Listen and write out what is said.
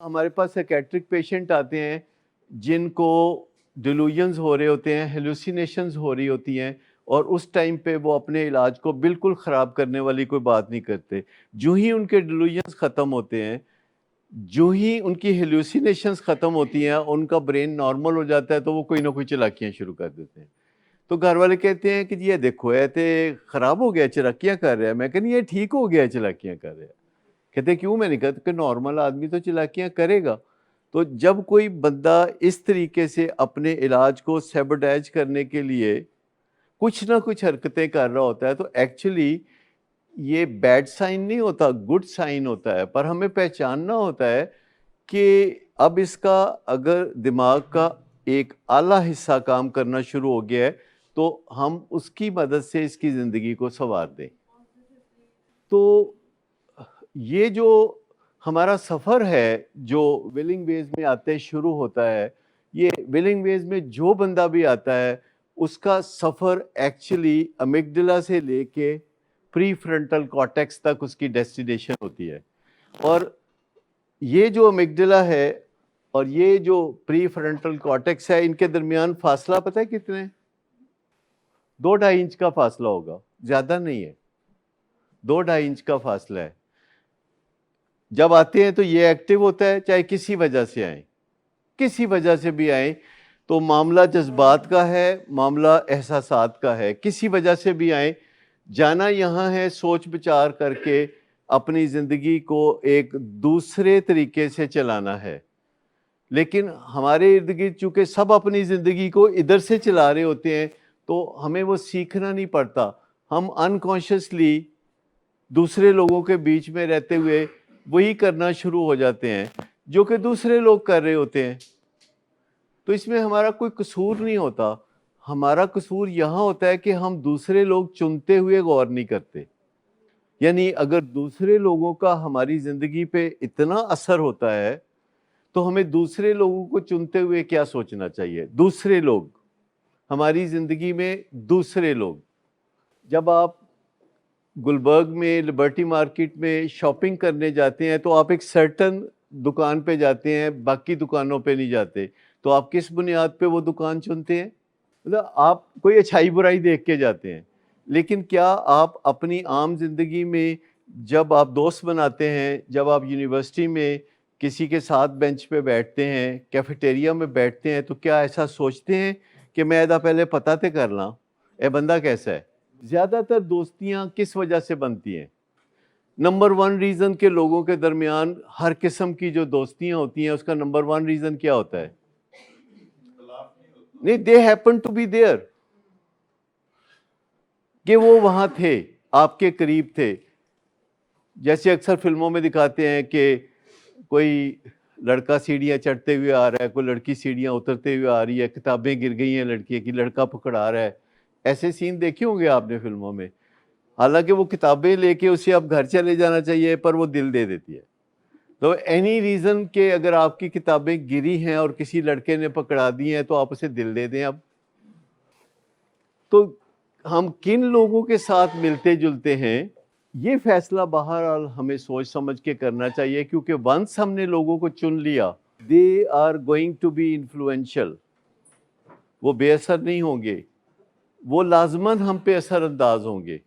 ہمارے پاس psychiatric patient آتے ہیں جن کو ڈیلوژنز ہو رہے ہوتے ہیں، ہیلوسینیشنز ہو رہی ہوتی ہیں، اور اس ٹائم پہ وہ اپنے علاج کو بالکل خراب کرنے والی کوئی بات نہیں کرتے۔ جو ہی ان کے ڈیلوژنز ختم ہوتے ہیں، جو ہی ان کی ہیلوسینیشنز ختم ہوتی ہیں، ان کا برین نارمل ہو جاتا ہے، تو وہ کوئی نہ کوئی چلاکیاں شروع کر دیتے ہیں۔ تو گھر والے کہتے ہیں کہ یہ دیکھو تے خراب ہو گیا، چلاکیاں کر رہا ہے۔ میں کہنی یہ ٹھیک ہو گیا چلاکیاں کر رہا ہے۔ کہتے کیوں؟ میں نے کہا کہ نارمل آدمی تو چلاکیاں کرے گا۔ تو جب کوئی بندہ اس طریقے سے اپنے علاج کو سیبوٹیج کرنے کے لیے کچھ نہ کچھ حرکتیں کر رہا ہوتا ہے، تو ایکچولی یہ بیڈ سائن نہیں ہوتا، گڈ سائن ہوتا ہے۔ پر ہمیں پہچاننا ہوتا ہے کہ اب اس کا اگر دماغ کا ایک اعلیٰ حصہ کام کرنا شروع ہو گیا ہے، تو ہم اس کی مدد سے اس کی زندگی کو سنوار دیں۔ تو یہ جو ہمارا سفر ہے جو ولنگ ویز میں آتے شروع ہوتا ہے، یہ ولنگ ویز میں جو بندہ بھی آتا ہے اس کا سفر ایکچولی امیگڈلا سے لے کے پری فرنٹل کارٹیکس تک اس کی ڈیسٹینیشن ہوتی ہے۔ اور یہ جو امیگڈلا ہے اور یہ جو پری فرنٹل کارٹیکس ہے، ان کے درمیان فاصلہ پتہ ہے کتنے؟ 2-2.5 انچ کا فاصلہ ہوگا، زیادہ نہیں ہے، 2-2.5 انچ کا فاصلہ ہے۔ جب آتے ہیں تو یہ ایکٹیو ہوتا ہے، چاہے کسی وجہ سے آئیں، کسی وجہ سے بھی آئیں، تو معاملہ جذبات کا ہے، معاملہ احساسات کا ہے، کسی وجہ سے بھی آئیں، جانا یہاں ہے سوچ بچار کر کے اپنی زندگی کو ایک دوسرے طریقے سے چلانا ہے۔ لیکن ہمارے ارد گرد چونکہ سب اپنی زندگی کو ادھر سے چلا رہے ہوتے ہیں، تو ہمیں وہ سیکھنا نہیں پڑتا۔ ہم انکانشیسلی دوسرے لوگوں کے بیچ میں رہتے ہوئے وہی کرنا شروع ہو جاتے ہیں جو کہ دوسرے لوگ کر رہے ہوتے ہیں۔ تو اس میں ہمارا کوئی قصور نہیں ہوتا، ہمارا قصور یہاں ہوتا ہے کہ ہم دوسرے لوگ چنتے ہوئے غور نہیں کرتے۔ یعنی اگر دوسرے لوگوں کا ہماری زندگی پہ اتنا اثر ہوتا ہے تو ہمیں دوسرے لوگوں کو چنتے ہوئے کیا سوچنا چاہیے؟ دوسرے لوگ ہماری زندگی میں، دوسرے لوگ۔ جب آپ گلبرگ میں لبرٹی مارکیٹ میں شاپنگ کرنے جاتے ہیں تو آپ ایک سرٹن دکان پہ جاتے ہیں، باقی دکانوں پہ نہیں جاتے، تو آپ کس بنیاد پہ وہ دکان چنتے ہیں؟ مطلب آپ کوئی اچھائی برائی دیکھ کے جاتے ہیں۔ لیکن کیا آپ اپنی عام زندگی میں جب آپ دوست بناتے ہیں، جب آپ یونیورسٹی میں کسی کے ساتھ بینچ پہ بیٹھتے ہیں، کیفیٹیریا میں بیٹھتے ہیں، تو کیا ایسا سوچتے ہیں کہ میں ادھا پہلے پتہ تے کر لاں اے بندہ کیسا ہے؟ زیادہ تر دوستیاں کس وجہ سے بنتی ہیں؟ نمبر 1 ریزن کہ لوگوں کے درمیان ہر قسم کی جو دوستیاں ہوتی ہیں اس کا نمبر 1 ریزن کیا ہوتا ہے؟ نہیں، they happen to be there, کہ وہ وہاں تھے، آپ کے قریب تھے۔ جیسے اکثر فلموں میں دکھاتے ہیں کہ کوئی لڑکا سیڑھیاں چڑھتے ہوئے آ رہا ہے، کوئی لڑکی سیڑھیاں اترتے ہوئے آ رہی ہے، کتابیں گر گئی ہیں لڑکی کی، لڑکا پکڑا رہا ہے۔ ایسے سین دیکھے ہوں گے آپ نے فلموں میں۔ حالانکہ وہ کتابیں لے کے اسے اب گھر چلے جانا چاہیے، پر وہ دل دے دیتی ہے۔ تو اینی ریزن کہ اگر آپ کی کتابیں گری ہیں اور کسی لڑکے نے پکڑا دی ہیں تو آپ اسے دل دے دیں اب۔ تو ہم کن لوگوں کے ساتھ ملتے جلتے ہیں، یہ فیصلہ بہرحال ہمیں سوچ سمجھ کے کرنا چاہیے، کیونکہ ونس ہم نے لوگوں کو چن لیا، they are going to be influential, وہ بے اثر نہیں ہوں گے، وہ لازماً ہم پہ اثر انداز ہوں گے۔